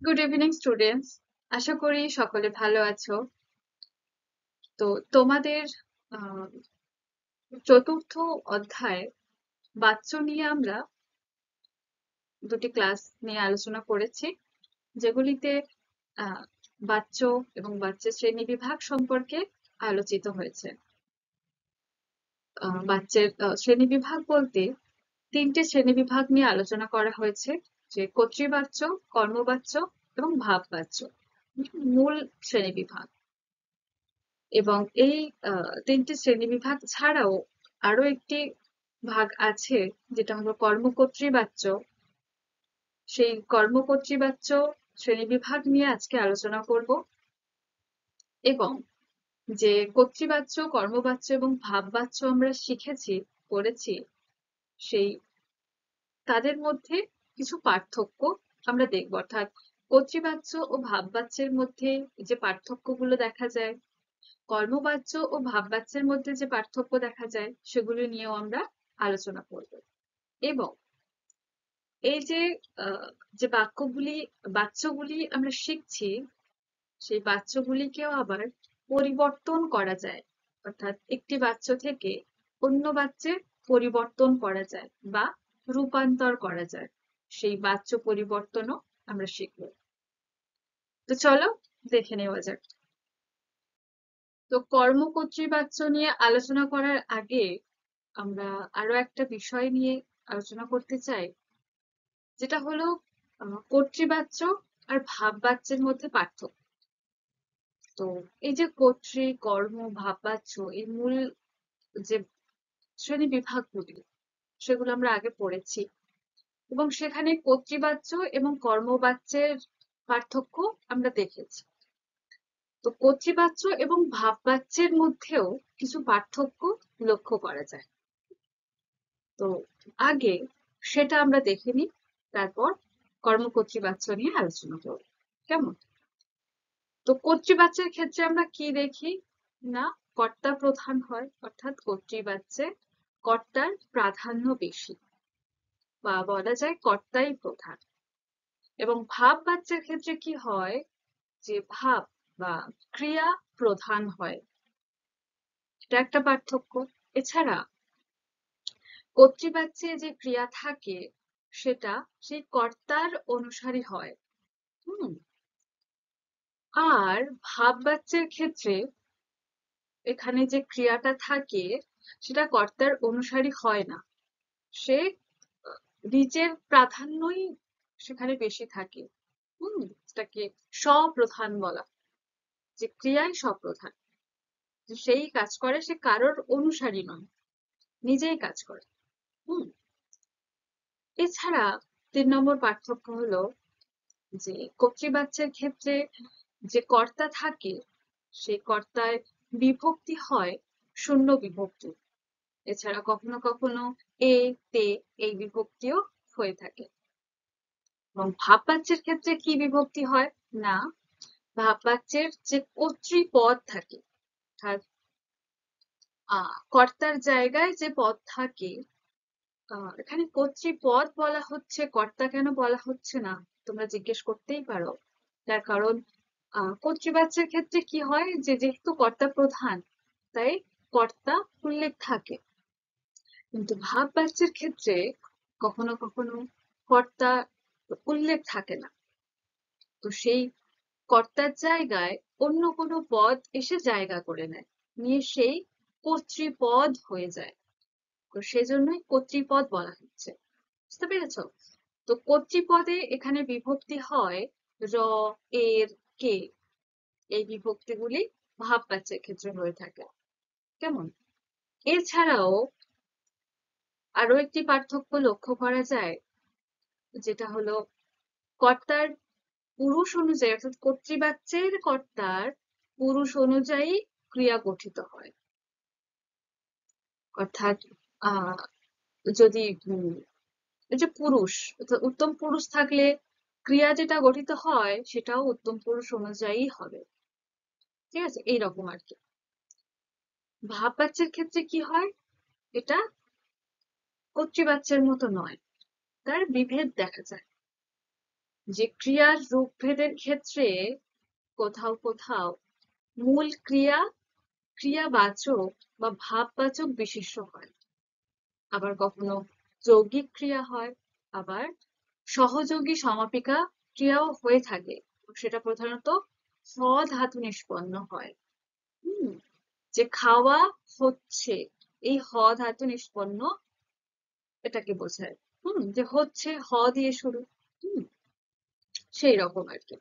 Good evening students. আশা করি সকলে ভালো আছো। তো তোমাদের আহ, চতুর্থ অধ্যায় বাচ্চ নিয়ে আমরা দুটি ক্লাস নিয়ে আলোচনা করেছি, যেগুলিতে আহ বাচ্চ এবং বাচ্চা শ্রেণী বিভাগ সম্পর্কে আলোচিত হয়েছে। বাচ্চার শ্রেণী বিভাগ বলতে তিনটে শ্রেণী বিভাগ নিয়ে আলোচনা করা হয়েছে, যে কর্তৃবাচ্য, কর্মবাচ্য এবং ভাববাচ্য, মূল শ্রেণী বিভাগ। এবং এই তিনটি শ্রেণীবিভাগ ছাড়াও আরো একটি ভাগ আছে, যেটা হলো কর্মকর্তৃবাচ্য। সেই কর্মকর্তৃবাচ্য শ্রেণীবিভাগ নিয়ে আজকে আলোচনা করব। এবং যে কর্তৃবাচ্য, কর্মবাচ্য এবং ভাববাচ্য আমরা শিখেছি, পড়েছি, সেই তাদের মধ্যে কিছু পার্থক্য আমরা দেখব। অর্থাৎ কর্তৃবাচ্য ও ভাববাচ্যের মধ্যে যে পার্থক্যগুলো দেখা যায়, কর্মবাচ্য ও ভাববাচ্যের মধ্যে যে পার্থক্য দেখা যায়, সেগুলো নিয়েও আমরা আলোচনা করব। এবং এই যে যে বাচ্যগুলি আমরা শিখছি, সেই বাচ্যগুলিকেও আবার পরিবর্তন করা যায়। অর্থাৎ একটি বাচ্য থেকে অন্য বাচ্চে পরিবর্তন করা যায় বা রূপান্তর করা যায়। সেই বাচ্য পরিবর্তনও আমরা শিখব। তো চলো দেখে নেওয়া যাক। তো কর্মকর্তৃবাচ্য নিয়ে আলোচনা করার আগে আমরা আরো একটা বিষয় নিয়ে আলোচনা করতে চাই, যেটা হলো কর্তৃবাচ্য আর ভাববাচ্যের মধ্যে পার্থক্য। তো এই যে কর্তৃ, কর্ম, ভাববাচ্য, এই মূল যে শ্রেণী বিভাগগুলি, সেগুলো আমরা আগে পড়েছি। এবং সেখানে কর্তৃবাচ্য এবং কর্মবাচ্যের পার্থক্য আমরা দেখেছি। তো কর্তৃবাচ্য এবং ভাববাচ্যের মধ্যেও কিছু পার্থক্য লক্ষ্য করা যায়। তো আগে সেটা আমরা দেখে নিই, তারপর কর্মকর্তৃবাচ্য নিয়ে আলোচনা করব। কেমন? তো কর্তৃবাচ্যের ক্ষেত্রে আমরা কি দেখি? না, কর্তা প্রধান হয়, অর্থাৎ কর্তৃবাচ্যে কর্তার প্রাধান্য বেশি, বা বলা যায় কর্তাই প্রধান। এবং ভাব বাচ্যের ক্ষেত্রে কি হয়? যে ভাব বা ক্রিয়া প্রধান হয়। এটা একটা পার্থক্য। এছাড়া কর্তৃবাচ্যে যে ক্রিয়া থাকে, সেটা সেই কর্তার অনুসারী হয়। হুম। আর ভাব বাচ্যের ক্ষেত্রে এখানে যে ক্রিয়াটা থাকে, সেটা কর্তার অনুসারী হয় না। সে নিজের প্রাধান্যই সেখানে বেশি থাকে। যেটাকে স্বপ্রধান বলা, যে ক্রিয়াই স্বপ্রধান, যে সেই কাজ করে, সে কারোর অনুসারী নয়, নিজেই কাজ করে। হুম। এছাড়া 3 নম্বর পার্থক্য হলো যে কর্তৃবাচ্যের ক্ষেত্রে যে কর্তা থাকে, সেই কর্তায় বিভক্তি হয় শূন্য বিভক্তি। এছাড়া কখনো কখনো এ, তে এই বিভক্তিও হয়ে থাকে। এবং ভাববাচ্যের ক্ষেত্রে কি বিভক্তি হয়? না, ভাববাচ্যের যে কর্তৃপদ থাকে, অর্থাৎ কর্তার জায়গায় যে পদ থাকে, এখানে কর্তৃপদ বলা হচ্ছে, কর্তা কেন বলা হচ্ছে না তোমরা জিজ্ঞেস করতেই পারো। তার কারণ কর্তৃবাচ্যের ক্ষেত্রে কি হয়, যে যেহেতু কর্তা প্রধান, তাই কর্তা উল্লেখ থাকে। কিন্তু ভাববাচ্যের ক্ষেত্রে কখনো কখনো কর্তা উল্লেখ থাকে না। তো সেই কর্তার জায়গায় অন্য কোনো পদ এসে জায়গা করে নেয়, নিয়ে সেই কর্তৃপদ হয়ে যায়। তো সেজন্যই কর্তৃপদ বলা হচ্ছে। বুঝতে পেরেছো? তো কর্তৃপদে এখানে বিভক্তি হয় র, এর, কে। এই বিভক্তিগুলি ভাববাচ্যের ক্ষেত্রে হয়ে থাকে। কেমন? এছাড়াও আরো একটি পার্থক্য লক্ষ্য করা যায়, যেটা হলো কর্তার পুরুষ অনুযায়ী, অর্থাৎ কর্তৃবাচ্যের কর্তার পুরুষ অনুযায়ী ক্রিয়া গঠিত হয়। অর্থাৎ আহ যদি এই যে পুরুষ, উত্তম পুরুষ থাকলে ক্রিয়া যেটা গঠিত হয়, সেটাও উত্তম পুরুষ অনুযায়ী হবে। ঠিক আছে, এইরকম আর কি। ভাববাচ্যের ক্ষেত্রে কি হয়? এটা কর্তৃবাচ্যের মতো নয়, তার বিভেদ দেখা যায়। যে ক্রিয়ার রূপভেদের ক্ষেত্রে কোথাও কোথাও মূল ক্রিয়া ক্রিয়াবাচক বা ভাববাচক বিশেষ্য হয়, আবার কখনো যৌগিক ক্রিয়া হয়, আবার সহযোগী সমাপিকা ক্রিয়াও হয়ে থাকে। সেটা প্রধানত হ ধাতু নিষ্পন্ন হয়। হুম যে খাওয়া হচ্ছে, এই হ ধাতু নিষ্পন্ন এটাকে বোঝায়। যে হচ্ছে হ দিয়ে শুরু। হুম সেই রকম আর কি।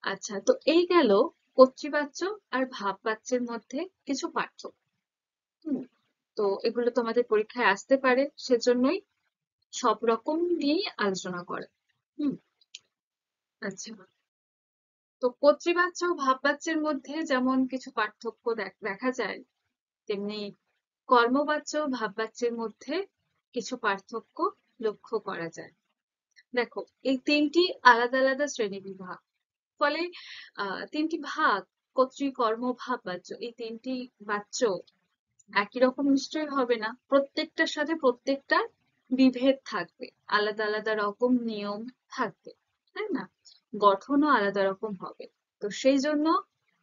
আচ্ছা, তো এই গেল কর্তৃবাচ্য আর ভাববাচ্যের মধ্যে কিছু পার্থক্য। হুম তো এগুলো তোমাদের পরীক্ষায় আসতে পারে, সেজন্যই সব রকম নিয়েই আলোচনা করে। হুম আচ্ছা, তো কর্তৃবাচ্য ও ভাববাচ্যের মধ্যে যেমন কিছু পার্থক্য দেখা যায়, তেমনি কর্মবাচ্য ও ভাববাচ্যের মধ্যে কিছু পার্থক্য লক্ষ্য করা যায়। দেখো, এই তিনটি আলাদা আলাদা শ্রেণী বিভাগ, ফলে তিনটি ভাগ, কর্তৃ কর্ম ভাব বাচ্য, এই তিনটি বাচ্য একই রকম নিশ্চয়ই হবে না। প্রত্যেকটার সাথে প্রত্যেকটা বিভেদ থাকবে, আলাদা আলাদা রকম নিয়ম থাকবে, তাই না? গঠনও আলাদা রকম হবে। তো সেই জন্য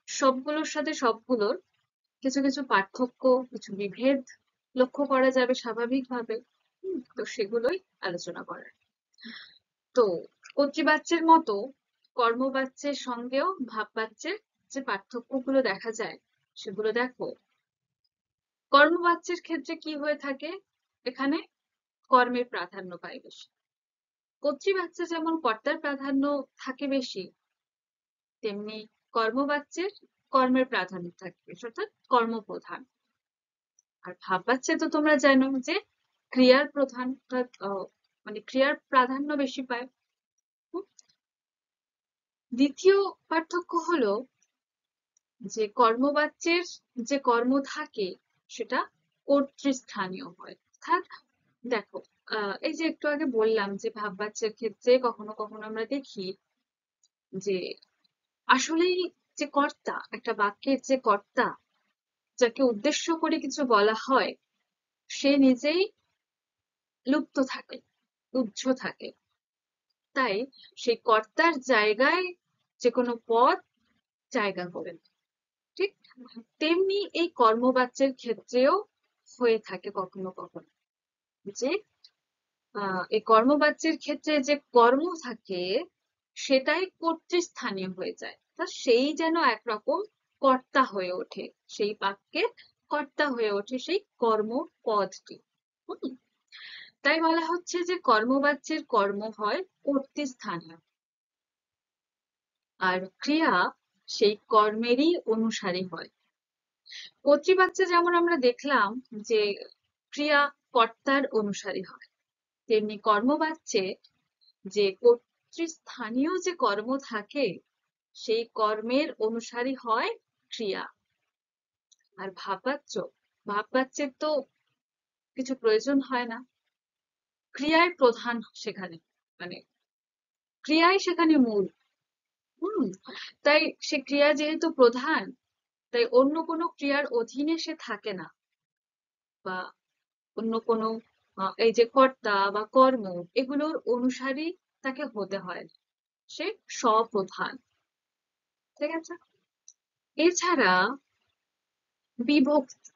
সবগুলোর সাথে সবগুলোর কিছু কিছু পার্থক্য, কিছু বিভেদ লক্ষ্য করা যাবে স্বাভাবিকভাবে। তো সেগুলোই আলোচনা করার। তো কর্তৃবাচ্যের মতো কর্মবাচ্যের সঙ্গেও ভাববাচ্যের যে পার্থক্যগুলো দেখা যায় সেগুলো দেখো। কর্মবাচ্যের ক্ষেত্রে কি হয়ে থাকে, এখানে কর্মের প্রাধান্য পায় বেশি। কর্তৃবাচ্যে যেমন কর্তার প্রাধান্য থাকে বেশি, তেমনি কর্মবাচ্যের কর্মের প্রাধান্য থাকে বেশি, অর্থাৎ কর্মপ্রধান। আর ভাববাচ্যে তো তোমরা জানো যে ক্রিয়ার প্রধান, অর্থাৎ মানে ক্রিয়ার প্রাধান্য বেশি পায়। হুম, দ্বিতীয় পার্থক্য হলো যে কর্মবাচ্যের যে কর্ম থাকে সেটা কর্তৃস্থানীয় হয়। অর্থাৎ দেখো, এই যে একটু আগে বললাম যে ভাববাচ্যের ক্ষেত্রে কখনো কখনো আমরা দেখি যে আসলেই যে কর্তা, একটা বাক্যের যে কর্তা, যাকে উদ্দেশ্য করে কিছু বলা হয়, সে নিজেই লুপ্ত থাকে, উহ্য থাকে। তাই সেই কর্তার জায়গায় যে কোনো পদ জায়গা করে নেয়। ঠিক তেমনি এই কর্মবাচ্যের ক্ষেত্রেও হয়ে থাকে কখনো কখনো, যে এই কর্মবাচ্যের ক্ষেত্রে যে কর্ম থাকে সেটাই কর্তৃস্থানীয় হয়ে যায়, তা সেই যেন একরকম কর্তা হয়ে ওঠে, সেই বাক্যের কর্তা হয়ে ওঠে সেই কর্মপদটি। হুম, তাই বলা হচ্ছে যে কর্মবাচ্যের কর্ম হয় কর্তৃস্থানীয়, আর ক্রিয়া সেই কর্মেরই অনুসারী হয়। কর্তৃবাচ্যে যেমন আমরা দেখলাম যে ক্রিয়া কর্তার অনুসারী হয়, তেমনি কর্মবাচ্যে যে কর্তৃস্থানীয় যে কর্ম থাকে সেই কর্মের অনুসারী হয় ক্রিয়া। আর ভাববাচ্যের তো কিছু প্রয়োজন হয় না, ক্রিয়ায় প্রধান সেখানে, মানে ক্রিয়াই সেখানে মূল। হুম তাই সে ক্রিয়া যেহেতু প্রধান, তাই অন্য কোনো ক্রিয়ার অধীনে সে থাকে না, বা অন্য কোনো এই যে কর্তা বা কর্ম, এগুলোর অনুসারী তাকে হতে হয়, সে স্বপ্রধান। ঠিক আছে, এছাড়া বিভক্তি,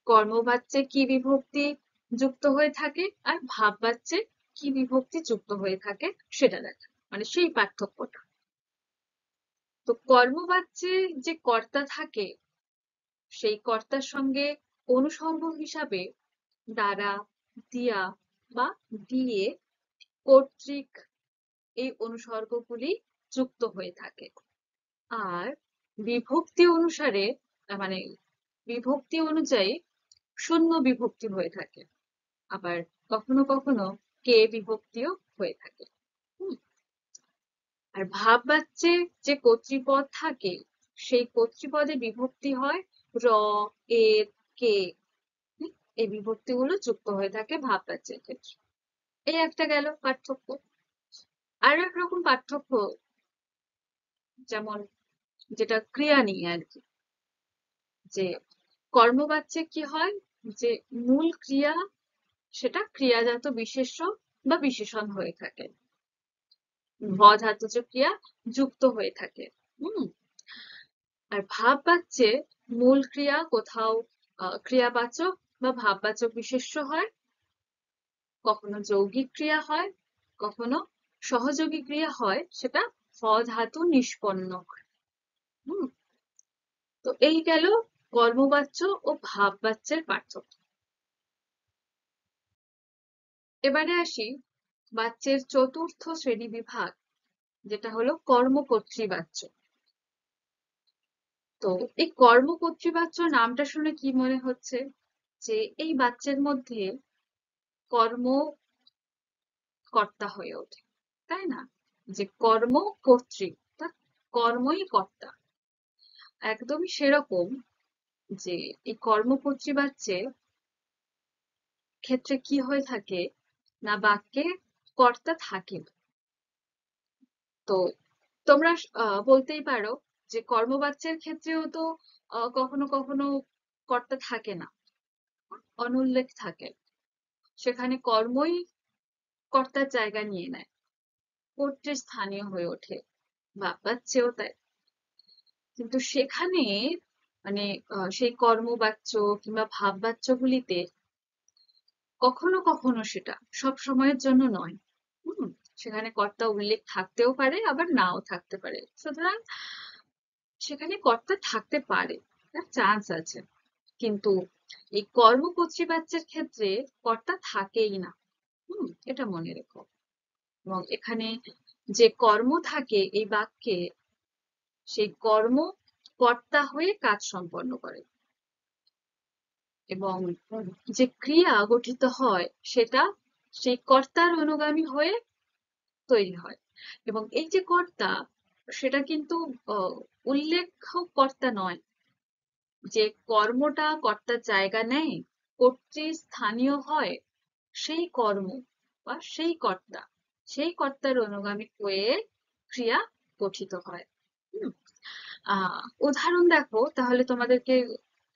কর্মবাচ্যে কি বিভক্তি যুক্ত হয়ে থাকে আর ভাববাচ্যে কি বিভক্তি যুক্ত হয়ে থাকে সেটা দেখা, মানে সেই পার্থক্যটা। তো কর্মবাচ্যে যে কর্তা থাকে সেই কর্তার সঙ্গে অনুসর্গ হিসাবে দ্বারা, দিয়া বা দিয়ে, কর্তৃক, এই অনুসর্গগুলি যুক্ত হয়ে থাকে। আর বিভক্তি অনুসারে, মানে বিভক্তি অনুযায়ী শূন্য বিভক্তি হয়ে থাকে, আবার কখনো কখনো কে বিভক্তিও হয়ে থাকে। হুম, আর ভাববাচ্যে যে কর্তৃপদ থাকে সেই কর্তৃপদে বিভক্তি হয় র, এর, কে। এই বিভক্তিগুলো যুক্ত হয়ে থাকে ভাববাচ্যের ক্ষেত্রে। এই একটা গেল পার্থক্য। আরো একরকম পার্থক্য, যেমন যেটা ক্রিয়া নিয়ে আর কি, যে কর্মবাচ্যে কি হয়, যে মূল ক্রিয়া সেটা ক্রিয়াজাত বিশেষ্য বা বিশেষণ হয়ে থাকে। ভ ধাতুজ ক্রিয়া যুক্ত হয়ে থাকে। হুম। আর ভাববাচ্যে মূল ক্রিয়া কোথাও ক্রিয়াবাচক বা ভাববাচক বিশেষ্য হয়, কখনো যৌগিক ক্রিয়া হয়, কখনো সহযোগী ক্রিয়া হয়, সেটা ভ ধাতু নিষ্পন্ন হয়। হুম। তো এই গেল কর্মবাচ্য ও ভাববাচ্যের পার্থক্য। এবারে আসি বাচ্যের চতুর্থ শ্রেণী বিভাগ, যেটা হলো কর্মকর্তৃবাচ্য। তো এই কর্মকর্তৃবাচ্য নামটা শুনে কি মনে হচ্ছে? যে এই বাচ্চের মধ্যে কর্ম কর্তা হয়ে ওঠে, তাই না? যে কর্ম কর্তৃ, তা কর্মই কর্তা। একদমই সেরকম যে এই কর্মকর্তৃবাচ্যে ক্ষেত্রে কি হয়ে থাকে না, বাক্যে কর্তা থাকে না। তো তোমরা বলতেই পারো যে কর্মবাচ্যের ক্ষেত্রেও তো কখনো কখনো কর্তা থাকে না, অনুল্লেখ থাকে, সেখানে কর্মই কর্তার জায়গা নিয়ে নেয়, কর্তৃস্থানীয় হয়ে ওঠে। ভাববাচ্যেও তাই। কিন্তু সেখানে মানে সেই কর্মবাচ্য কিংবা ভাববাচ্যগুলিতে কখনো কখনো সেটা সব সময়ের জন্য নয়। হুম। সেখানে কর্তা উল্লেখ থাকতেও পারে, আবার নাও থাকতে পারে। সুতরাং সেখানে কর্তা থাকতে পারে, চান্স আছে। কিন্তু এই কর্মকর্তৃবাচ্যের ক্ষেত্রে কর্তা থাকেই না। এটা মনে রেখো। এবং এখানে যে কর্ম থাকে এই বাক্যে, সেই কর্ম কর্তা হয়ে কাজ সম্পন্ন করে, এবং যে ক্রিয়া গঠিত হয় সেটা সেই কর্তার অনুগামী হয়ে তৈরি হয়। এবং এই যে কর্তা, সেটা কিন্তু উল্লেখ্য কর্তা নয়, যে কর্মটা কর্তার জায়গা নেয়, কর্তৃস্থানীয় হয়, সেই কর্ম বা সেই কর্তা, সেই কর্তার অনুগামী হয়ে ক্রিয়া গঠিত হয়। হুম। উদাহরণ দেখো, তাহলে তোমাদেরকে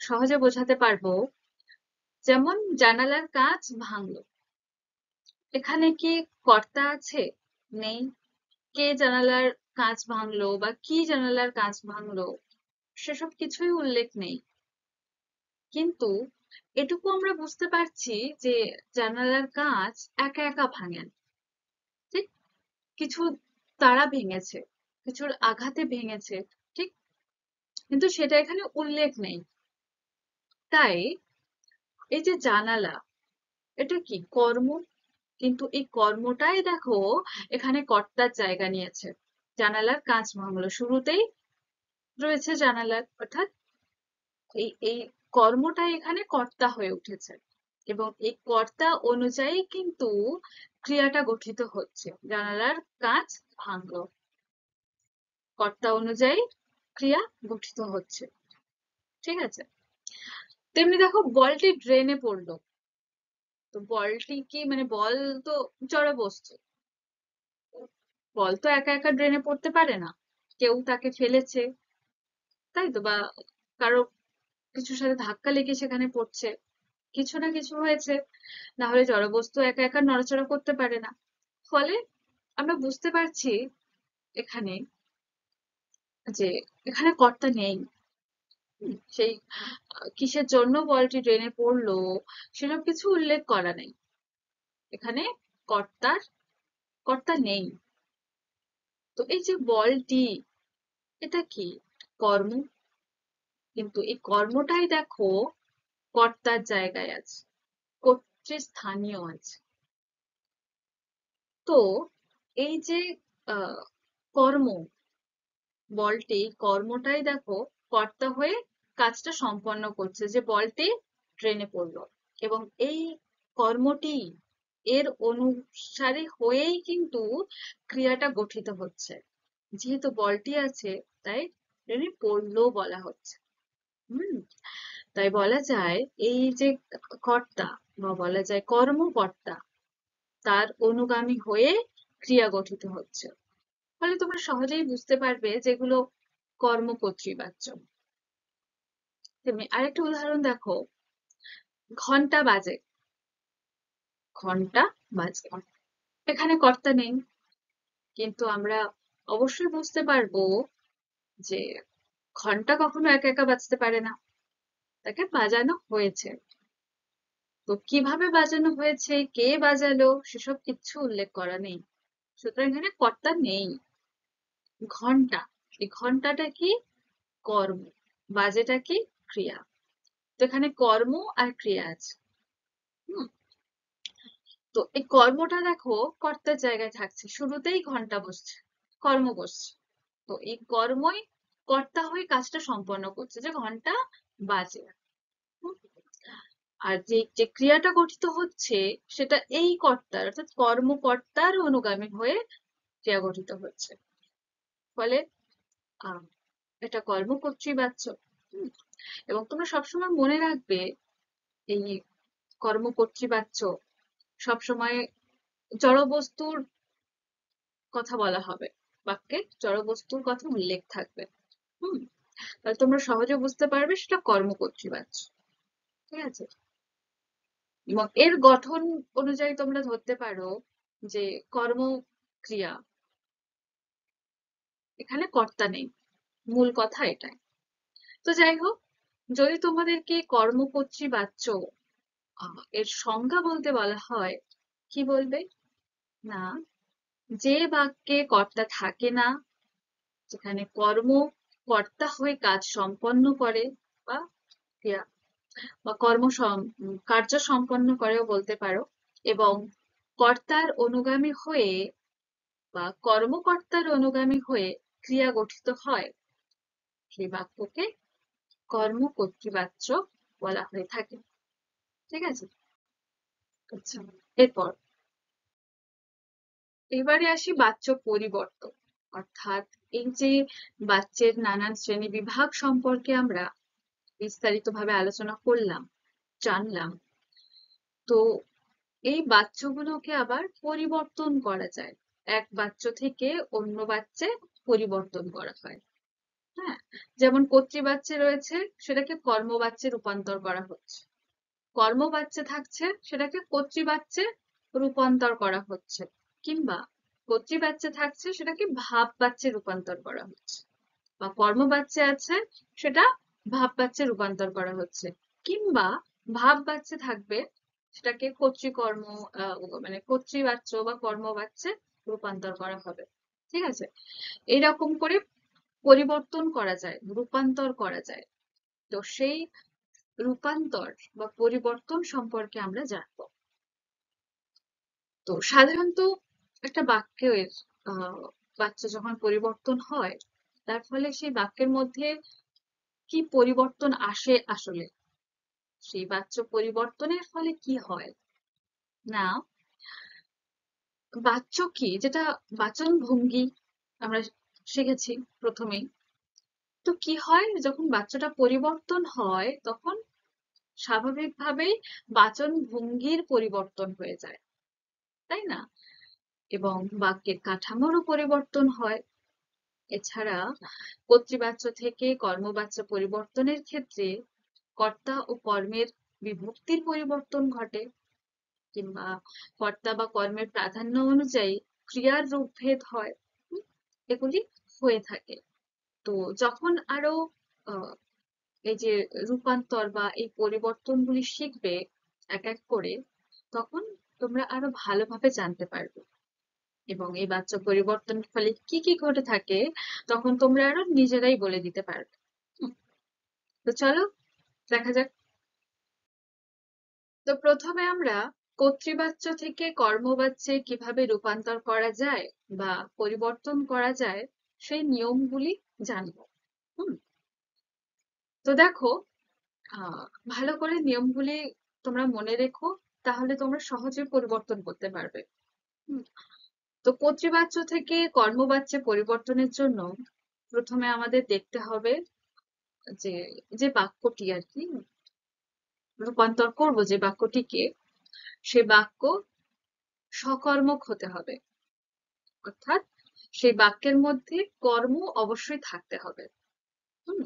সহজে বোঝাতে পারবো। যেমন জানালার কাঁচ ভাঙলো, এখানে কি কর্তা আছে? নেই। কে জানালার কাঁচ ভাঙলো বা কি জানালার কাঁচ ভাঙলো, সেসব কিছুই উল্লেখ নেই। কিন্তু এটুকু আমরা বুঝতে পারছি যে জানালার কাঁচ একা একা ভাঙে না, ঠিক? কিছু তারা ভেঙেছে, কিছুর আঘাতে ভেঙেছে, ঠিক? কিন্তু সেটা এখানে উল্লেখ নেই। তাই এই যে জানালা, এটা কি কর্ম, কিন্তু এই কর্মটাই দেখো এখানে কর্তার জায়গা নিয়েছে। জানালার কাঁচ ভাঙলো, শুরুতেই রয়েছে জানালার, অর্থাৎ এই এই কর্মটা এখানে কর্তা হয়ে উঠেছে, এবং এই কর্তা অনুযায়ী কিন্তু ক্রিয়াটা গঠিত হচ্ছে। জানালার কাঁচ ভাঙলো, কর্তা অনুযায়ী ক্রিয়া গঠিত হচ্ছে, ঠিক আছে? তেমনি দেখো বলটি ড্রেনে পড়লো, তো বলটি কি মানে বল তো জড় বস্তু, বল তো একা একা ড্রেনে পড়তে পারে না, কেউ তাকে ফেলেছে, তাই তো? বা কারো কিছুর সাথে ধাক্কা লেগে সেখানে পড়ছে, কিছু না কিছু হয়েছে, না হলে জড়বস্তু একা একা নড়াচড়া করতে পারে না। ফলে আমরা বুঝতে পারছি এখানে যে এখানে কর্তা নেই। সেই কিসের জন্য বলটি ড্রেনে পড়লো সেসব কিছু উল্লেখ করা নেই, এখানে কর্তার কর্তা নেই। তো এই যে বলটি, এটা কি কর্ম, কিন্তু এই কর্মটাই দেখো কর্তার জায়গায় আছে, কর্তৃস্থানীয় আছে। তো এই যে আহ কর্ম, বলটি কর্মটাই দেখো কর্তা হয়ে কাজটা সম্পন্ন করছে, যে বলটি ট্রেনে পড়লো, এবং এই কর্মটি এর অনুসারে হয়েই কিন্তু ক্রিয়াটা গঠিত হচ্ছে। যেহেতু বলটি আছে, তাই ট্রেনে পড়লো বলা হচ্ছে। হুম। তাই বলা যায় এই যে কর্তা, বা বলা যায় কর্মকর্তা, তার অনুগামী হয়ে ক্রিয়া গঠিত হচ্ছে। ফলে তোমরা সহজেই বুঝতে পারবে যেগুলো কর্মকর্তৃবাচ্য। তেমনি আরেকটা উদাহরণ দেখো, ঘন্টা বাজে, ঘন্টা বাজে, এখানে কর্তা নেই, কিন্তু আমরা অবশ্যই বুঝতে পারবো যে ঘন্টা কখনো একা একা বাজতে পারে না, তাকে বাজানো হয়েছে। তো কিভাবে বাজানো হয়েছে, কে বাজালো, সেসব কিচ্ছু উল্লেখ করা নেই। সুতরাং এখানে কর্তা নেই। ঘন্টা, এই ঘন্টাটা কি? কর্ম। বাজেটা কি? ক্রিয়া। তো এখানে কর্ম আর ক্রিয়া আছে। হুম। তো এই কর্মটা দেখো কর্তার জায়গায় থাকছে, শুরুতেই ঘন্টা বসছে, কর্ম বসছে। তো এই কর্মই কর্তা হয়ে কাজটা সম্পন্ন করছে, যে ঘন্টা বাজে। হুম। আর যে যে ক্রিয়াটা গঠিত হচ্ছে সেটা এই কর্তার অর্থাৎ কর্মকর্তার অনুগামী হয়ে ক্রিয়া গঠিত হচ্ছে। ফলে আহ এটা কর্মকর্তৃ বাচ্য। হুম। এবং তোমরা সবসময় মনে রাখবে এই কর্মকর্তৃ বাচ্য সবসময় জড়বস্তুর কথা বলা হবে, বাক্যে জড়বস্তুর কথা উল্লেখ থাকবে। হুম। তাহলে তোমরা সহজে বুঝতে পারবে সেটা কর্মকর্তৃ বাচ্য। ঠিক আছে। এবং এর গঠন অনুযায়ী তোমরা ধরতে পারো যে কর্ম ক্রিয়া, এখানে কর্তা নেই, মূল কথা এটাই। তো যাই হোক, যদি তোমাদেরকে কর্মকর্তৃ বাচ্য এর সংজ্ঞা বলতে বলা হয়, কি বলবে? না, যে বাক্যে কর্তা থাকে না, যেখানে কর্ম কর্তা হয়ে কাজ সম্পন্ন করে বা ক্রিয়া বা কার্য সম্পন্ন করেও বলতে পারো, এবং কর্তার অনুগামী হয়ে বা কর্মকর্তার অনুগামী হয়ে ক্রিয়া গঠিত হয়, সেই বাক্যকে কর্মকর্তৃবাচ্য বলা হয়ে থাকে। ঠিক আছে। আচ্ছা, এরপর এবারে আসি বাচ্য পরিবর্তন। অর্থাৎ এই যে বাচ্যের নানান শ্রেণী বিভাগ সম্পর্কে আমরা বিস্তারিতভাবে আলোচনা করলাম, জানলাম। তো এই বাচ্চগুলোকে আবার পরিবর্তন করা যায়, এক বাচ্চ থেকে অন্য বাচ্চে পরিবর্তন করা হয়। হ্যাঁ, যেমন কর্তৃবাচ্যে রয়েছে, সেটাকে কর্মবাচ্যে রূপান্তর করা হচ্ছে। কর্মবাচ্যে থাকছে, সেটাকে কর্তৃবাচ্যে রূপান্তর করা হচ্ছে। কিংবা কর্তৃবাচ্যে থাকছে, সেটাকে ভাববাচ্যে রূপান্তর করা হচ্ছে। বা কর্মবাচ্যে আছে, সেটা ভাববাচ্যে রূপান্তর করা হচ্ছে। কিংবা ভাববাচ্যে থাকবে, সেটাকে কর্তৃকর্ম মানে কর্তৃবাচ্য বা কর্মবাচ্যে রূপান্তর করা হবে। ঠিক আছে। এরকম করে পরিবর্তন করা যায়, রূপান্তর করা যায়। তো সেই রূপান্তর বা পরিবর্তন সম্পর্কে আমরা জানবো। তো সাধারণত একটা বাক্যের বাচ্য যখন পরিবর্তন হয়, তার ফলে সেই বাক্যের মধ্যে কি পরিবর্তন আসে আসলে? সেই বাচ্য পরিবর্তনের ফলে কি হয়? না, বাচ্য কি, যেটা বাচন ভঙ্গি আমরা শিখেছি প্রথমেই। তো কি হয়, যখন বাচ্চাটা পরিবর্তন হয় তখন স্বাভাবিকভাবেই বাচন ভঙ্গির পরিবর্তন হয়ে যায়, তাই না? এবং বাক্যের কাঠামোরও পরিবর্তন হয়। এছাড়া কর্তৃবাচ্য থেকে কর্মবাচ্য পরিবর্তনের ক্ষেত্রে কর্তা ও কর্মের বিভক্তির পরিবর্তন ঘটে, কিংবা কর্তা বা কর্মের প্রাধান্য অনুযায়ী ক্রিয়ার রূপভেদ হয়। এগুলি হয়ে থাকে। তো যখন আরো আহ, এই যে রূপান্তর বা এই পরিবর্তনগুলি শিখবে এক এক করে, তখন তোমরা আরো ভালোভাবে জানতে পারবে। এবং এই বাচ্চ পরিবর্তনের ফলে কি কি ঘটে থাকে তখন তোমরা আরো নিজেরাই বলে দিতে পারবে। হুম। তো চলো দেখা যাক। তো প্রথমে আমরা কর্তৃবাচ্য থেকে কর্মবাচ্যে কিভাবে রূপান্তর করা যায় বা পরিবর্তন করা যায় সেই নিয়মগুলি জানবো। হুম। তো দেখো, আহ ভালো করে নিয়মগুলি তোমরা মনে রেখো, তাহলে তোমরা সহজে পরিবর্তন করতে পারবে। হুম। তো কর্তৃবাচ্য থেকে কর্মবাচ্যে পরিবর্তনের জন্য প্রথমে আমাদের দেখতে হবে যে যে বাক্যটি আর কি রূপান্তর করব, যে বাক্যটিকে, সে বাক্য সকর্মক হতে হবে। অর্থাৎ সেই বাক্যের মধ্যে কর্ম অবশ্যই থাকতে হবে। হুম।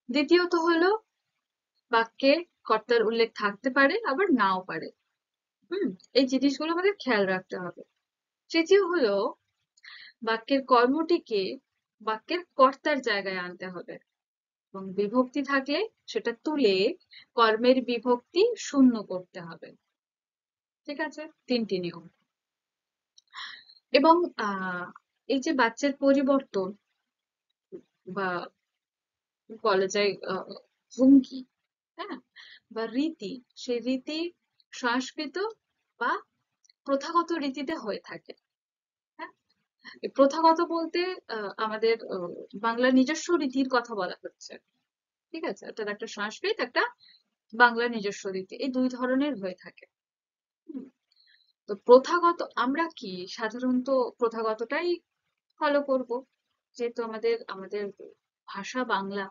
দ্বিতীয়ত হলো, বাক্যে কর্তার উল্লেখ থাকতে পারে আবার নাও পারে। হুম। এই জিনিসগুলো আমাদের খেয়াল রাখতে হবে। তৃতীয় হলো, বাক্যের কর্মটিকে বাক্যের কর্তার জায়গায় আনতে হবে, এবং বিভক্তি থাকলে সেটা তুলে কর্মের বিভক্তি শূন্য করতে হবে। ঠিক আছে, 3টি নিয়ম। এবং এই যে বাচ্চার পরিবর্তন বা বলা যায় ভঙ্গি, হ্যাঁ, বা রীতি, সেই রীতি সংস্কৃত বা প্রথাগত রীতিতে হয়ে থাকে। হ্যাঁ, এই প্রথাগত বলতে আমাদের বাংলার নিজস্ব রীতির কথা বলা হচ্ছে। ঠিক আছে, অর্থাৎ একটা সংস্কৃত, একটা বাংলার নিজস্ব রীতি, এই দুই ধরনের হয়ে থাকে। হুম, তো প্রথাগত আমরা কি সাধারণত প্রথাগতটাই ফলো করব, যেহেতু আমাদের আমাদের ভাষা বাংলা,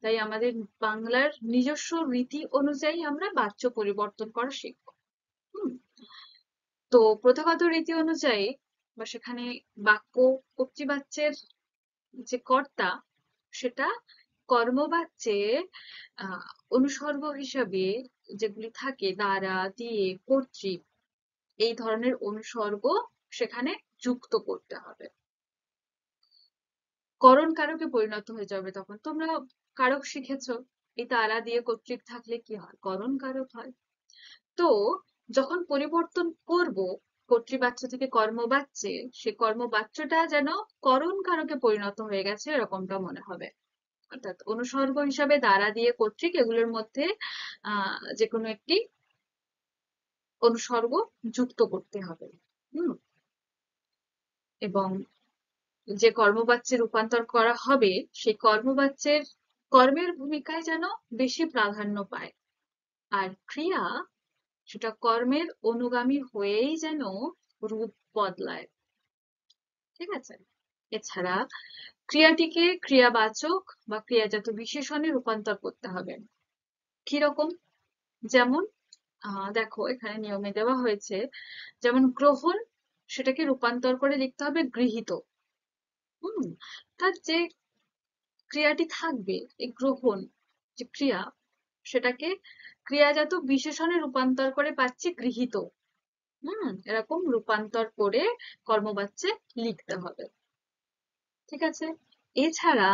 তাই আমাদের বাংলার নিজস্ব রীতি অনুযায়ী আমরা বাচ্য পরিবর্তন করা শিখবো। হুম, তো প্রথাগত রীতি অনুযায়ী বা সেখানে বাক্য কর্তৃবাচ্যের যে কর্তা, সেটা কর্মবাচ্যে অনুসর্গ হিসাবে যেগুলি থাকে দ্বারা, দিয়ে, কর্তৃক, এই ধরনের অনুসর্গ সেখানে যুক্ত করতে হবে। করণ কারকে পরিণত হয়ে যাবে তখন। তোমরা কারক শিখেছো, এই দ্বারা দিয়ে কর্তৃক থাকলে কি হয়? করণ কারক হয়। তো যখন পরিবর্তন করব কর্তৃবাচ্য থেকে কর্মবাচ্যে, সে কর্মবাচ্যটা যেন করণ কারকে পরিণত হয়ে গেছে এরকমটা মনে হবে। অর্থাৎ অনুসর্গ হিসাবে দ্বারা, দিয়ে, কর্তৃক এগুলোর মধ্যে যে কোনো একটি অনুসর্গ যুক্ত করতে হবে। হুম, এবং যে কর্মবাচ্যে রূপান্তর করা হবে সেই কর্মবাচ্যের কর্মের ভূমিকায় যেন বেশি প্রাধান্য পায়, আর ক্রিয়া সেটা কর্মের অনুগামী হয়েই যেন রূপ বদলায়। ঠিক আছে, এছাড়া ক্রিয়াটিকে ক্রিয়াবাচক বা ক্রিয়াজাত বিশেষণে রূপান্তর করতে হবে। কিরকম? যেমন দেখো এখানে নিয়মে দেওয়া হয়েছে, যেমন গ্রহণ, সেটাকে রূপান্তর করে লিখতে হবে গৃহীত। হুম, তার যে ক্রিয়াটি থাকবে, এই গ্রহণ যে ক্রিয়া, সেটাকে ক্রিয়াজাত বিশেষণে রূপান্তর করে পাচ্ছি গৃহীত। এরকম রূপান্তর করে কর্মবাচ্যে লিখতে হবে। ঠিক আছে, এছাড়া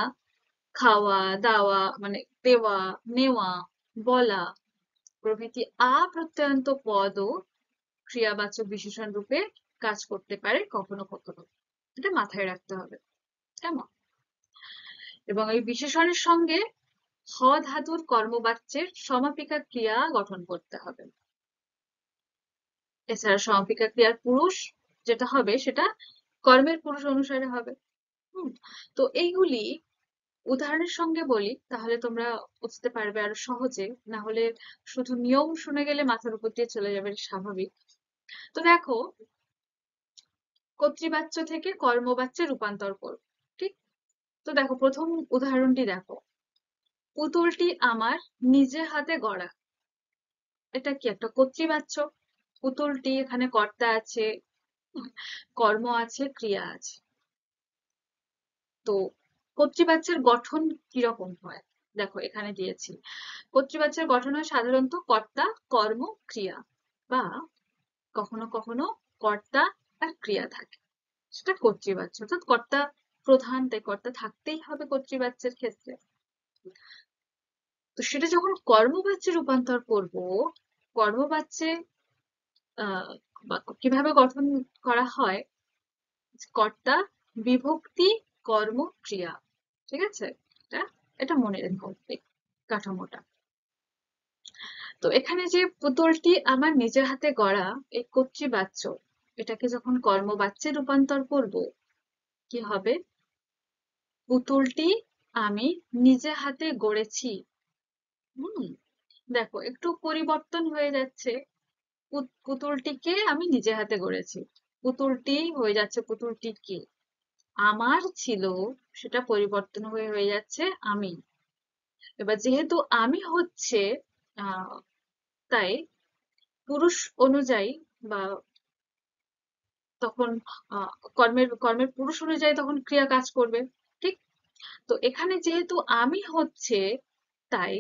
খাওয়া দাওয়া মানে দেওয়া, নেওয়া, বলা প্রভৃতি আপ্রত্যয়ন্ত পদও ক্রিয়াবাচক বিশেষণ রূপে কাজ করতে পারে কখনো কখনো। এটা মাথায় রাখতে হবে, কেমন? এবং এই বিশেষণের সঙ্গে হ ধাতুর কর্মবাচ্যের সমাপিকা ক্রিয়া গঠন করতে হবে। এছাড়া সমাপিকা ক্রিয়ার পুরুষ যেটা হবে সেটা কর্মের পুরুষ অনুসারে হবে। হুম, তো এইগুলি উদাহরণের সঙ্গে বলি, তাহলে তোমরা বুঝতে পারবে আরো সহজে, না হলে শুধু নিয়ম শুনে গেলে মাথার উপর দিয়ে চলে যাবে, স্বাভাবিক। তো দেখো, কর্তৃবাচ্য থেকে কর্মবাচ্যে রূপান্তর করব। ঠিক, তো দেখো প্রথম উদাহরণটি দেখো, পুতুলটি আমার নিজে হাতে গড়া। এটা কি একটা কর্তৃবাচ্য? পুতুলটি, এখানে কর্তা আছে, কর্ম আছে, ক্রিয়া আছে। তো কর্তৃবাচ্যের গঠন কিরকম হয়? দেখো এখানে দিয়েছি, কর্তৃবাচ্যের গঠন হয় সাধারণত কর্তা, কর্ম, ক্রিয়া, বা কখনো কখনো কর্তা আর ক্রিয়া থাকে, সেটা কর্তৃবাচ্য। অর্থাৎ কর্তা প্রধান, তাই কর্তা থাকতেই হবে কর্তৃবাচ্যের ক্ষেত্রে। তো সেটা যখন কর্মবাচ্যে রূপান্তর করব, কর্মবাচ্যে বাক্য কিভাবে গঠন করা হয়? কর্তা, বিভক্তি, কর্ম, ক্রিয়া। ঠিক আছে, এটা এটা মনে রেখো এই কাঠামোটা। তো এখানে যে পুতুলটি আমার নিজের হাতে গড়া, এই কর্তৃবাচ্য, এটাকে যখন কর্মবাচ্যে রূপান্তর করব, কি হবে? পুতুলটি আমি নিজে হাতে গড়েছি। হুম, দেখো একটু পরিবর্তন হয়ে যাচ্ছে, পুতুলটিকে আমি নিজে হাতে গড়েছি, পুতুলটি হয়ে যাচ্ছে পুতুলটিকে। আমার ছিল, সেটা পরিবর্তন হয়ে হয়ে যাচ্ছে আমি। এবার যেহেতু আমি হচ্ছে, তাই পুরুষ অনুযায়ী বা তখন কর্মের কর্মের পুরুষ অনুযায়ী তখন ক্রিয়া কাজ করবে। ঠিক, তো এখানে যেহেতু আমি হচ্ছে, তাই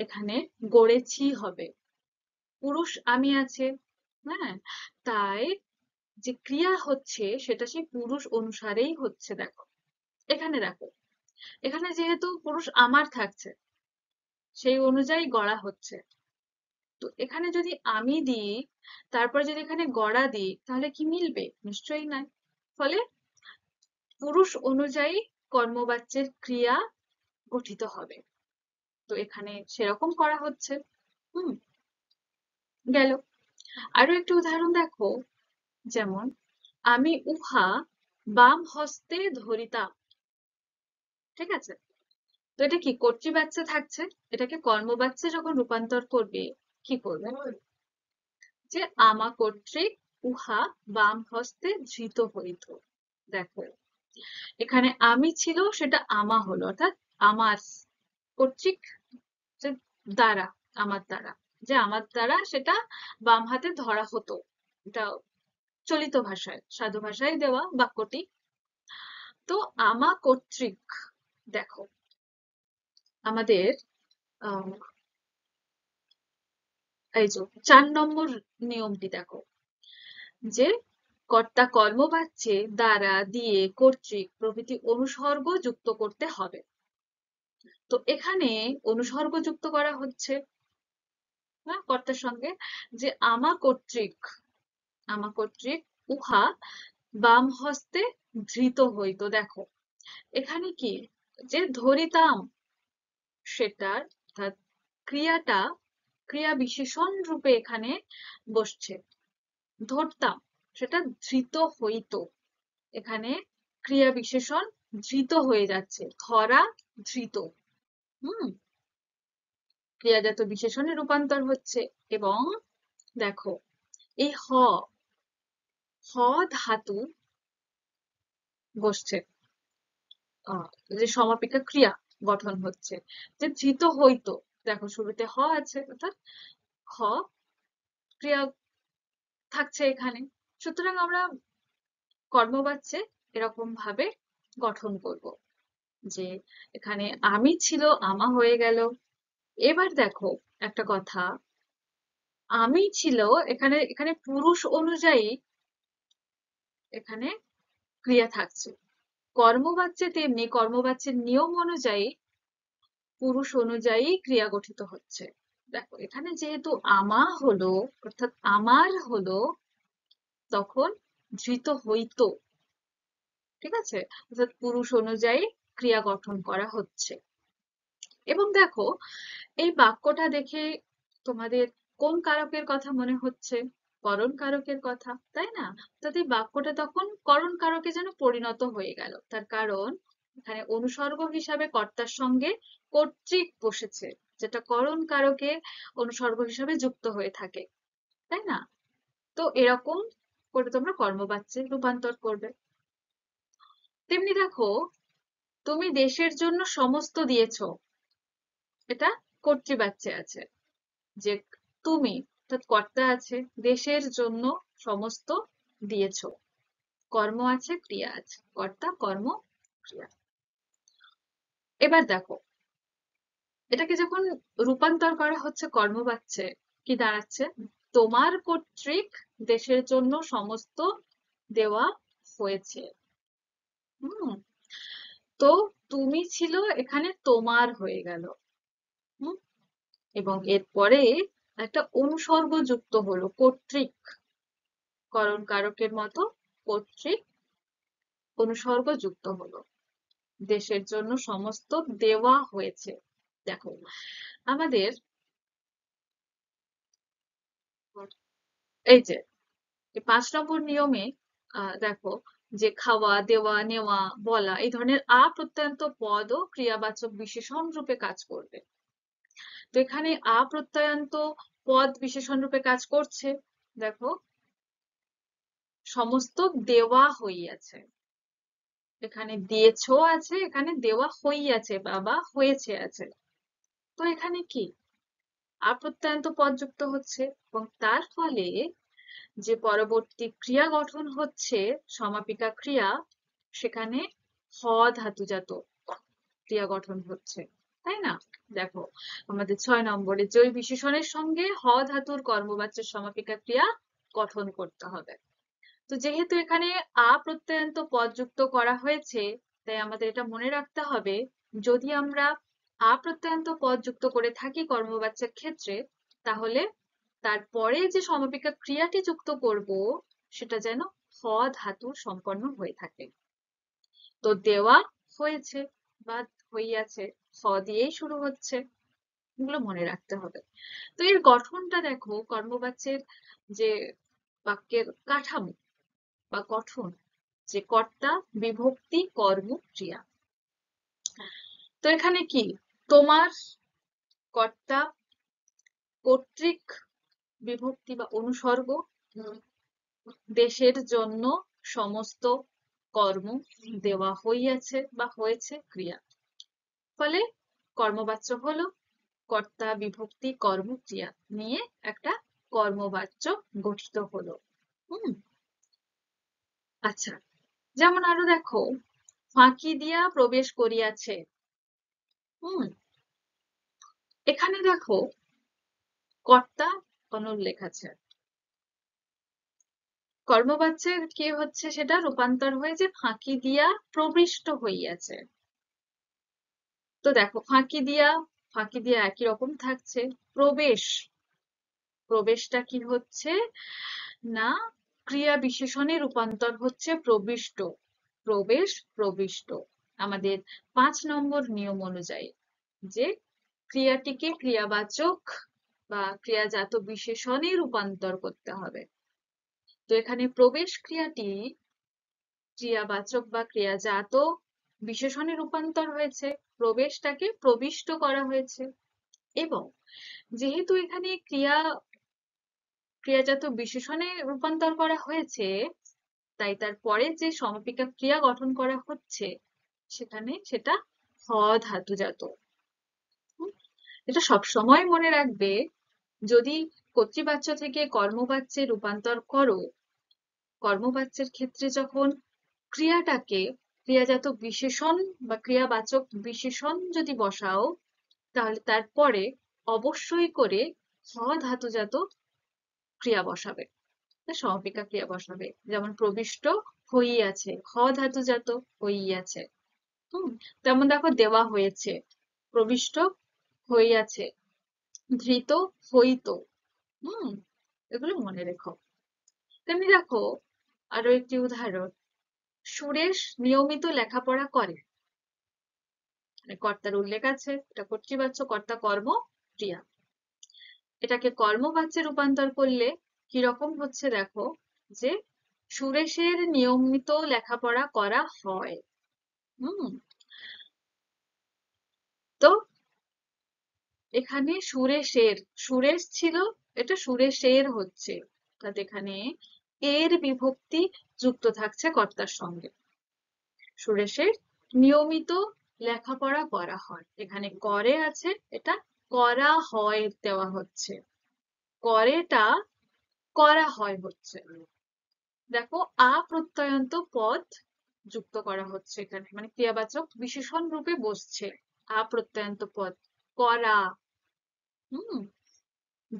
এখানে গড়েছি হবে। পুরুষ আমি আছে, হ্যাঁ, তাই যে ক্রিয়া হচ্ছে সেটা সেই পুরুষ অনুসারেই হচ্ছে। দেখো দেখো, এখানে যেহেতু পুরুষ আমার থাকছে, সেই অনুযায়ী গড়া হচ্ছে। তো এখানে যদি আমি দিই, তারপরে যদি এখানে গড়া দিই, তাহলে কি মিলবে? নিশ্চয়ই নয়। ফলে পুরুষ অনুযায়ী কর্মবাচ্যের ক্রিয়া গঠিত হবে। তো এখানে সেরকম করা হচ্ছে। হুম, গেল। আরো একটু উদাহরণ দেখো, যেমন আমি উহা বাম হস্তে ধরিতাম। ঠিক আছে, তো এটা কি কর্তৃবাচ্যে থাকছে, এটাকে কর্মবাচ্যে যখন রূপান্তর করবে কি করবে? যে আমা কর্তৃক উহা বাম হস্তে ধৃত হইত। দেখো এখানে আমি ছিল, সেটা আমা হলো, অর্থাৎ আমার কর্তৃক, যে দ্বারা, আমার দ্বারা, যে আমার দ্বারা সেটা বাম হাতে ধরা হতো। এটা চলিত ভাষায়, সাধু ভাষায় দেওয়া বাক্যটি। তো আমা কর্তৃক, দেখো আমাদের আহ এই যে 4 নম্বর নিয়মটি দেখো, যে কর্তা কর্মবাচ্যে দ্বারা, দিয়ে, কর্তৃক প্রভৃতি অনুসর্গ যুক্ত করতে হবে। তো এখানে অনুসর্গ যুক্ত করা হচ্ছে কর্তার সঙ্গে, যে আমা কর্তৃক উহা বাম হস্তে ধৃত হইতো। দেখো এখানে কি, যে ধরিতাম সেটার অর্থাৎ ক্রিয়াটা ক্রিয়া বিশেষণ রূপে এখানে বসছে। ধরতাম সেটা ধৃত হইতো, এখানে ক্রিয়া বিশেষণ ধৃত হয়ে যাচ্ছে, ধরা ধৃত। হুম, ক্রিয়াজাত বিশেষণে রূপান্তর হচ্ছে। এবং দেখো এই হ ধাতু বসছে, যে সমাপিকা ক্রিয়া গঠন হচ্ছে, যে ধৃত হইতো। দেখো শুরুতে হ আছে, অর্থাৎ হ ক্রিয়া থাকছে এখানে। সুতরাং আমরা কর্মবাচ্যে এরকম ভাবে গঠন করব, যে এখানে আমি ছিল, আমা হয়ে গেল। এবার দেখো একটা কথা, আমি ছিল, এখানে এখানে পুরুষ অনুযায়ী এখানে ক্রিয়া থাকছে। কর্মবাচ্যে তেমনি কর্মবাচ্যের নিয়ম অনুযায়ী পুরুষ অনুযায়ী ক্রিয়া গঠিত হচ্ছে। দেখো এখানে যেহেতু আমা হলো, অর্থাৎ আমার হলো, তখন ধৃত হইতো। ঠিক আছে, অর্থাৎ পুরুষ অনুযায়ী ক্রিয়া গঠন করা হচ্ছে। এবং দেখো এই বাক্যটা দেখে তোমাদের কোন কারকের কথা মনে হচ্ছে? করণ কারকের কথা, তাই না? অর্থাৎ এই বাক্যটা তখন করণ কারকে যেন পরিণত হয়ে গেল। তার কারণ এখানে অনুসর্গ হিসাবে কর্তার সঙ্গে কর্তৃক বসেছে, যেটা করণ কারকে অনুসর্গ হিসাবে যুক্ত হয়ে থাকে, তাই না? তো এরকম করে তোমরা কর্মবাচ্যে রূপান্তর করবে। তেমনি দেখো, তুমি দেশের জন্য সমস্ত দিয়েছো, এটা কর্তৃবাচ্যে আছে। যে তুমি অর্থাৎ কর্তা আছে, দেশের জন্য সমস্ত দিয়েছো, কর্ম আছে, ক্রিয়া আছে, কর্তা কর্ম ক্রিয়া। এবার দেখো এটাকে যখন রূপান্তর করা হচ্ছে কর্মবাচ্যে, কি দাঁড়াচ্ছে? তোমার কর্তৃক দেশের জন্য সমস্ত দেওয়া হয়েছে। হুম, তো তুমি ছিল, এখানে তোমার হয়ে গেল। হুম, এবং এরপরে একটা অনুসর্গ যুক্ত হলো, কর্তৃক, করণ কারকের মতো কর্তৃক অনুসর্গ যুক্ত হলো, দেশের জন্য সমস্ত দেওয়া হয়েছে। দেখো আমাদের এই যে 5 নম্বর নিয়মে দেখো, যে খাওয়া, দেওয়া, নেওয়া, বলা, এই ধরনের আপ্রত্যয়ন্ত পদ ও ক্রিয়াবাচক বিশেষণ রূপে কাজ করবে। তো এখানে আপ্রত্যয়ন্ত পদ বিশেষণ রূপে কাজ করছে। দেখো সমস্ত দেওয়া হইয়াছে, এখানে দিয়েছো আছে, এখানে দেওয়া হইয়াছে বা হয়েছে আছে। তো এখানে কি আপ্রত্যয়ন্ত পদ যুক্ত হচ্ছে, এবং তার ফলে যে পরবর্তী ক্রিয়া গঠন হচ্ছে সমাপিকা ক্রিয়া, সেখানে হ ধাতুজাত ক্রিয়া গঠন হচ্ছে, তাই না? দেখো আমাদের 6 নম্বরে জয় বিশেষণের সঙ্গে হ ধাতুর কর্মবাচ্যের সমাপিকা ক্রিয়া গঠন করতে হবে। তো যেহেতু এখানে আ প্রত্যয়ান্ত পদ যুক্ত করা হয়েছে, তাই আমাদের এটা মনে রাখতে হবে, যদি আমরা আ প্রত্যয়ান্ত পদ যুক্ত করে থাকি কর্মবাচ্যের ক্ষেত্রে, তাহলে তারপরে যে সমাপিকা ক্রিয়াটি যুক্ত করব সেটা যেন হ ধাতুর সম্পন্ন হয়ে থাকে। তো দেওয়া হয়েছে বা হইয়াছে হ দিয়েই শুরু হচ্ছে, এগুলো মনে রাখতে হবে। তো এর গঠনটা দেখো, কর্মবাচ্যের যে বাক্যের কাঠামো বা গঠন, যে কর্তা বিভক্তি কর্ম ক্রিয়া। তো এখানে কি তোমার, কর্তা, কর্তৃক বিভক্তি বা অনুসর্গ, দেশের জন্য সমস্ত কর্ম, দেওয়া হইয়াছে বা হয়েছে ক্রিয়া। ফলে কর্মবাচ্য হলো কর্তা বিভক্তি কর্ম ক্রিয়া নিয়ে একটা কর্মবাচ্য গঠিত হলো। আচ্ছা, যেমন আরো দেখো, ফাঁকি দিয়া প্রবেশ করিয়াছে। এখানে দেখো কর্তা অনুল্লেখ আছে, কর্মবাচ্যের কি হচ্ছে, সেটা রূপান্তর হয়ে যে ফাঁকি দিয়া প্রবিষ্ট হইয়াছে। তো দেখো ফাঁকি দিয়া একই রকম থাকছে। প্রবেশ, প্রবেশটা কি হচ্ছে না, ক্রিয়া বিশেষণে রূপান্তর হচ্ছে প্রবিষ্ট। প্রবেশ প্রবিষ্ট আমাদের 5 নম্বর নিয়ম অনুযায়ী, যে ক্রিয়াটিকে ক্রিয়াবাচক বা ক্রিয়াজাত বিশেষণে রূপান্তর করতে হবে। তো এখানে প্রবেশ ক্রিয়াটি ক্রিয়াবাচক বা ক্রিয়াজাত বিশেষণে রূপান্তর হয়েছে, প্রবেশটাকে প্রবিষ্ট করা হয়েছে। এবং যেহেতু এখানে ক্রিয়াজাত বিশেষণে রূপান্তর করা হয়েছে, তাই তার পরে যে সমাপিকা ক্রিয়া গঠন করা হচ্ছে সেটা হ ধাতুজাত। এটা সবসময় মনে রাখবে, যদি কর্তৃবাচ্য থেকে কর্মবাচ্যে রূপান্তর করো, কর্মবাচ্যের ক্ষেত্রে যখন ক্রিয়াটাকে ক্রিয়াজাত বিশেষণ বা ক্রিয়াবাচক বিশেষণ যদি বসাও, তাহলে তারপরে অবশ্যই করে হ ধাতুজাত ক্রিয়া বসাবে, সমাপিকা ক্রিয়া বসাবে। যেমন প্রবিষ্ট হইয়াছে, হ ধাতুজাত হইয়াছে। তেমন দেখো দেওয়া হয়েছে, প্রবিষ্ট হইয়াছে, ধৃত হইত। এগুলো মনে রেখো। তেমনি দেখো আরো একটি উদাহরণ, সুরেশ নিয়মিত লেখাপড়া করে। কর্তার উল্লেখ আছে, এটা কর্তৃবাচ্য, কর্তা কর্ম ক্রিয়া। এটাকে কর্মবাচ্যে রূপান্তর করলে কিরকম হচ্ছে দেখো, যে সুরেশের নিয়মিত লেখাপড়া করা হয়। তো এখানে সুরেশ ছিল, এটা সুরেশের হচ্ছে, অর্থাৎ এখানে এর বিভক্তি যুক্ত থাকছে কর্তার সঙ্গে। সুরেশের নিয়মিত লেখাপড়া করা হয়, এখানে করে আছে, এটা করা হয় দেওয়া হচ্ছে, করেটা করা হয় হচ্ছে। দেখো আ প্রত্যয়ান্ত পদ যুক্ত করা হচ্ছে এখানে, মানে ক্রিয়াবাচক বিশেষণ রূপে বসছে আ প্রত্যয়ান্ত পদ, করা।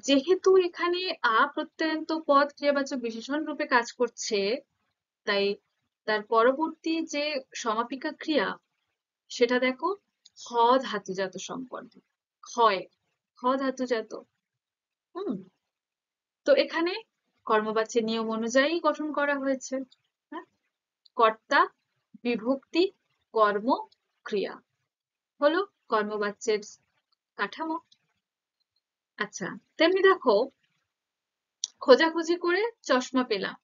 যেহেতু এখানে আ প্রত্যয়ান্ত পদ ক্রিয়াবাচক বিশেষণ রূপে কাজ করছে, তাই তার পরবর্তী যে সমাপিকা ক্রিয়া, সেটা দেখো হ ধাতুজাত সম্পন্ন হয়, হ ধাতুজাত। তো এখানে কর্মবাচ্যের নিয়ম অনুযায়ী গঠন করা হয়েছে। কর্তা বিভক্তি কর্ম ক্রিয়া হলো কর্মবাচ্যের কাঠামো। আচ্ছা, তেমনি দেখো খোঁজাখুঁজি করে চশমা পেলাম।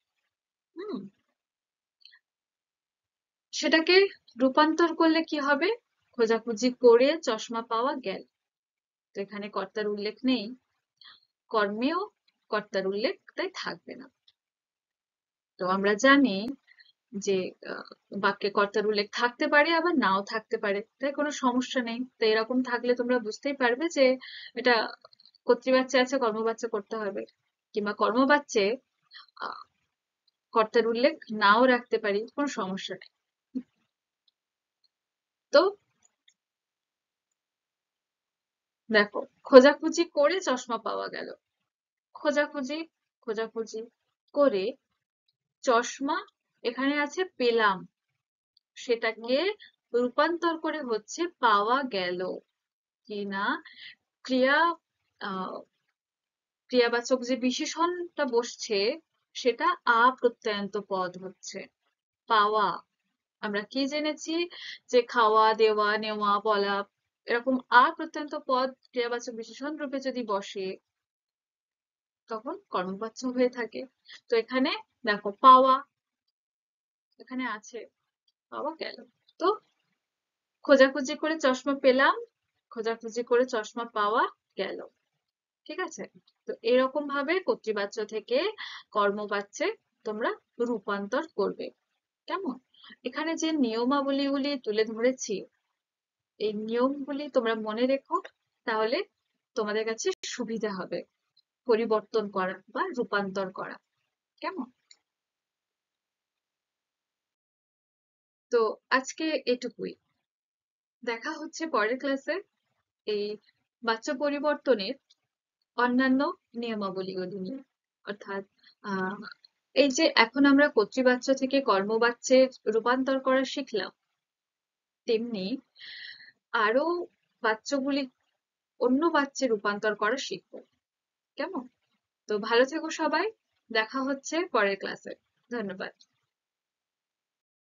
সেটাকে রূপান্তর করলে কি হবে, খোঁজাখুঁজি করে চশমা পাওয়া গেল। তো এখানে কর্তার উল্লেখ নেই, কর্মেও কর্তার উল্লেখ তাই থাকবে না। তো আমরা জানি যে বাক্যে কর্তার উল্লেখ থাকতে পারে আবার নাও থাকতে পারে, তাই কোনো সমস্যা নেই। তো এরকম থাকলে তোমরা বুঝতেই পারবে যে এটা কর্তৃবাচ্যে আছে, কর্মবাচ্যে করতে হবে, কিংবা কর্মবাচ্যে কর্তার উল্লেখ নাও রাখতে পারি, কোনো সমস্যা নেই। তো দেখো খোঁজাখুঁজি করে চশমা পাওয়া গেল, খোঁজাখুঁজি করে চশমা এখানে আছে পেলাম, সেটাকে রূপান্তর করে হচ্ছে পাওয়া গেল। কি না, ক্রিয়া আহ ক্রিয়াবাচক যে বিশেষণটা বসছে সেটা প্রত্যয়ন্ত পদ হচ্ছে। পাওয়া, আমরা কি জেনেছি যে খাওয়া, দেওয়া, নেওয়া, বলা, এরকম প্রত্যয়ন্ত পদ ক্রিয়াবাচক বিশেষণ রূপে যদি বসে তখন কর্মবাচ্য হয়ে থাকে। তো এখানে দেখো পাওয়া এখানে আছে, পাওয়া গেল। তো খোঁজাখুঁজি করে চশমা পেলাম, খোঁজাখুঁজি করে চশমা পাওয়া গেল। ঠিক আছে? তো এরকম ভাবে কর্তৃবাচ্য থেকে কর্মবাচ্যে তোমরা রূপান্তর করবে। কেমন? এখানে যে নিয়মাবলীগুলি তুলে ধরেছি, এই নিয়মগুলি তোমরা মনে রেখো, তাহলে তোমাদের কাছে সুবিধা হবে পরিবর্তন করা বা রূপান্তর করা। কেমন? তো আজকে এটুকুই। দেখা হচ্ছে পরের ক্লাসে এই বাচ্য পরিবর্তনের অন্যান্য নিয়মাবলীগুলি নিয়ে। অর্থাৎ আহ এই যে এখন আমরা কর্তৃবাচ্য থেকে কর্মবাচ্যের রূপান্তর করা শিখলাম, তেমনি আরো বাচ্যগুলি অন্য বাচ্যে রূপান্তর করা শিখবো। কেমন? তো ভালো থেকো সবাই, দেখা হচ্ছে পরের ক্লাসে। ধন্যবাদ।